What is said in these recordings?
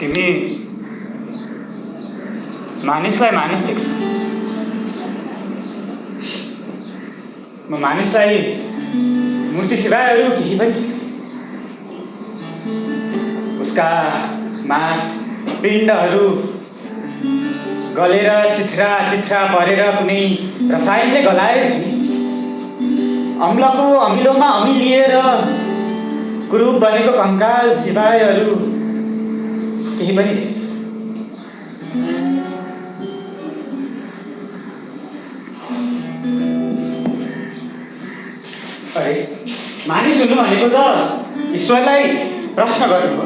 तिमी मानिसलाई मानिस देख्छौ। म मानिसलाई मूर्ति सिवाय अरू केही पनि, उसका मांस पिण्डहरू गलेर चिथ्रा चिथ्रा परेर कुनै रसायनले गलाए अम्लको अमिलोमा अमिलिएर कुरूप बनेको कंकाल सिवाय अरू केही पनि। अरे मानिस हुनु भनेको त ईश्वरलाई प्रश्न गर्नु हो।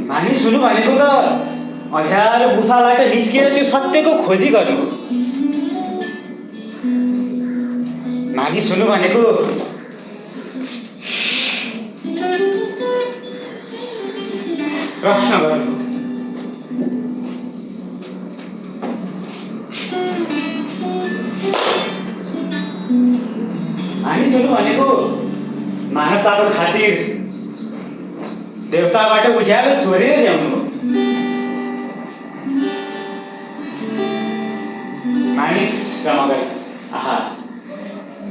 मानिस हुनु भनेको त अँध्यारो गुफाबाट निस्किएर त्यो सत्यको खोजी गर्नु हो। मानिस हुनु भनेको प्रश्न गर्नु। मानिस हुनु भनेको मानवताको खातिर देवताबाट उज्यालो चोरेर ल्याउनु हो। मानिस र मगज, आहा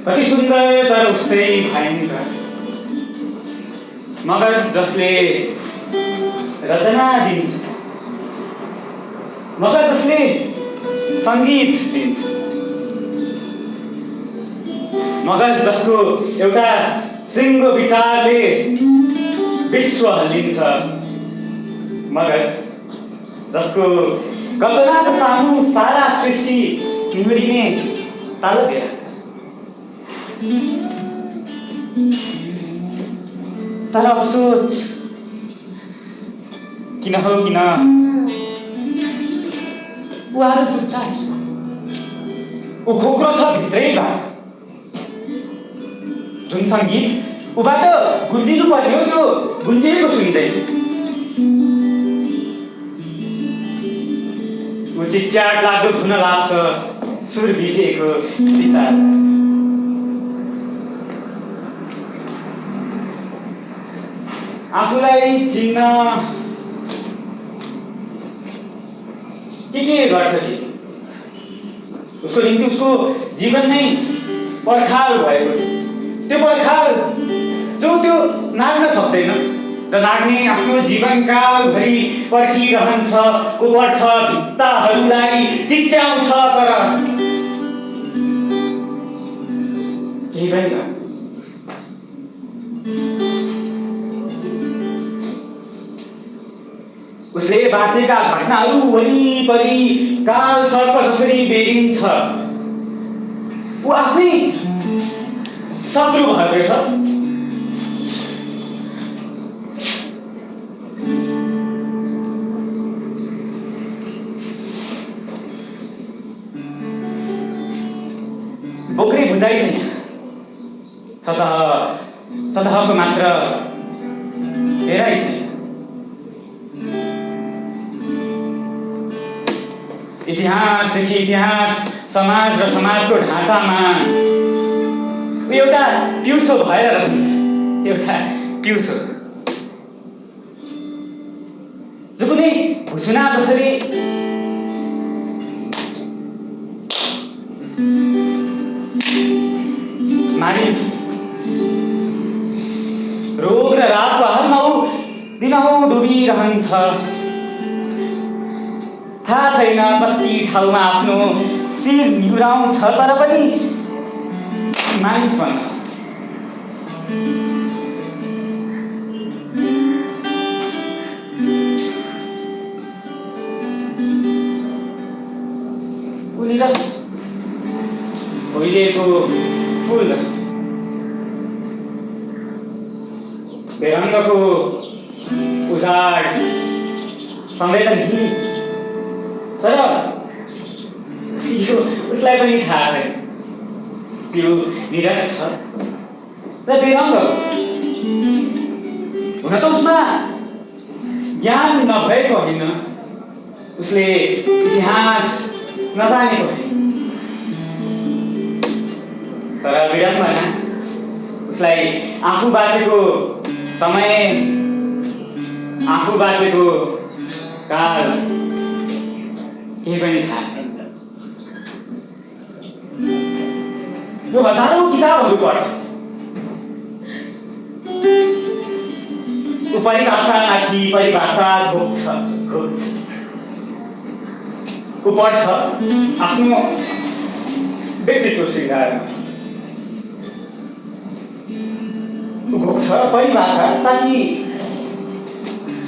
कति सुन्दर तर उस्तै भयङ्कर। मगज जसले रचना दिन्छ, मगज जसले सङ्गीत दिन्छ, मगज जसको एउटा सिङ्गो विचारले विश्व हल्लिन्छ, मगज जसको कल्पनाको सामु सारा सृष्टि निहुरिने तालो बेला। तर अफसोस किन हो किन ऊ आज चुपचाप छ, ऊ खोक्रो छ भित्रैबाट। जुन सङ्गीत ऊबाट गुन्जिनु पर्ने हो त्यो गुन्जिएको सुनिँदैन। ऊ चिच्याट लाग्दो धुन लाग्छ सुर भिजेको सितार। आफूलाई चिन्न के गर्छ कि उसको निम्ति उसको जीवन नै पर्खाल भएको छ। त्यो पर्खाल जो त्यो नाग्न सक्दैन र नाग्ने आफ्नो जीवनकालभरि पर्खिरहन्छ, ऊ पढ्छ भित्ताहरूलाई चिच्याउँछ तर केही पनि गर्छ। उसले बाँचेका घटनाहरू वरिपरि काल सर्प जसरी बेरिन्छ। ऊ आफै शत्रु भएको छ। बोक्रे बुझाइ छैन, सतहको मात्र हेराइ छ। इतिहासदेखि इतिहास, समाज र समाजको ढाँचामा एउटा पिउसो भएर रहन्छ, एउटा पिउसो जो कुनै घुसुना जसरी मारिन्छ। रोग र रातको आहरमा ऊ दिनहुँ डुबिरहन्छ। थाहा छैन कति ठाउँमा आफ्नो शिर निहुराउँछ तर पनि मानिस भन्छ। ऊ निरस भइरहेको फुल जस्तो बेरङ्गको उजाड संवेदनहीन। तर यो उसलाई पनि थाहा छैन त्यो निरस छ र बेरङ्ग हुन त उसमा ज्ञान नभएको होइन, उसले इतिहास नजानेको होइन। तर विडम्बना उसलाई आफू बाँचेको समय, आफू बाँचेको काल केही पनि थाहा छैन। जो हजारौं किताबहरू पढ्छ, ऊ परिभाषामाथि परिभाषा घोक्छ। ऊ पढ्छ आफ्नो व्यक्तित्व श्रृङ्गारमा, ऊ घोक्छ परिभाषा ताकि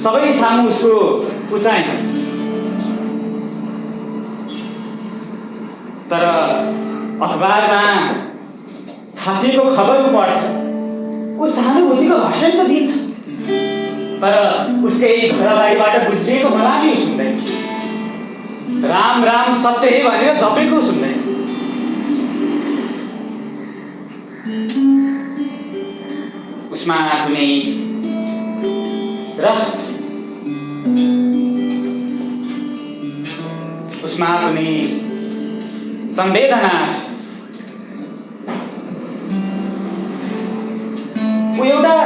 सबै सामु उसको उचाइ होस्। तर अखबारमा छापिएको खबर पढ्छ, ऊ सहानुभूतिको भाषण त दिन्छ, तर उसकै घरबारीबाट बुझिएको भलामी सुन्दैन। राम राम सत्य हे भनेर जपेको सुन्दैन। उसमा कुनै रस, उसमा कुनै संवेदना छ। ऊ एउटा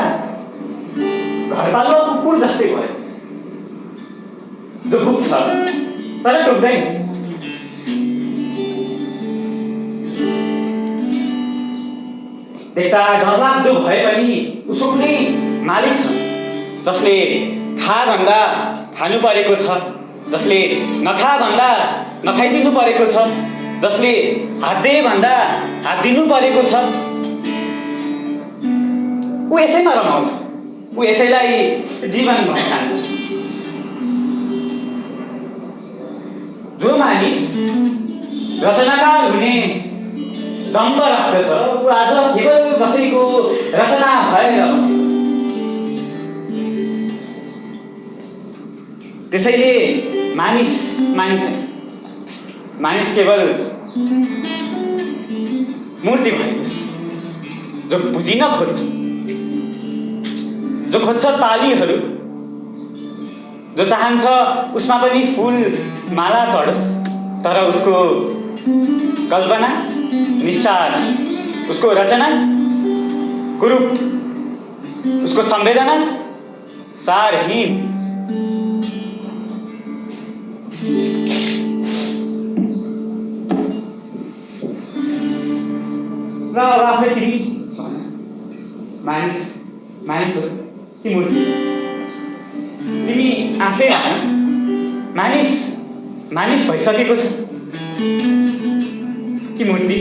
घरपालुवा कुकुर जस्तै भयो, जो भुक्छ तर टोक्दैन। देख्दा डरलाग्दो भए पनि उसको कुनै मालिक छ, जसले खा भन्दा खानु परेको छ, जसले नखा भन्दा नखाइदिनु परेको छ, जसले हात दे भन्दा हात दिनु परेको छ। ऊ यसैमा रमाउँछ, ऊ यसैलाई जीवन भर खान्छ। जो मानिस रचनाकार हुने दम्भ राख्दछ, ऊ आज केवल कसैको रचना भएर बस्छ। त्यसैले मानिस केवल मूर्ति भएको छ, जो बुझिन खोज्छ, जो खोज्छ तालीहरू, जो चाहन्छ उसमा पनि फुल माला चढोस्, तर उसको कल्पना निस्सार, उसको रचना कुरूप, उसको संवेदना सारहीन। र आफै तिमी मानिस हो कि मूर्ति? तिमी आफै मानिस भइसकेको छ कि मूर्ति?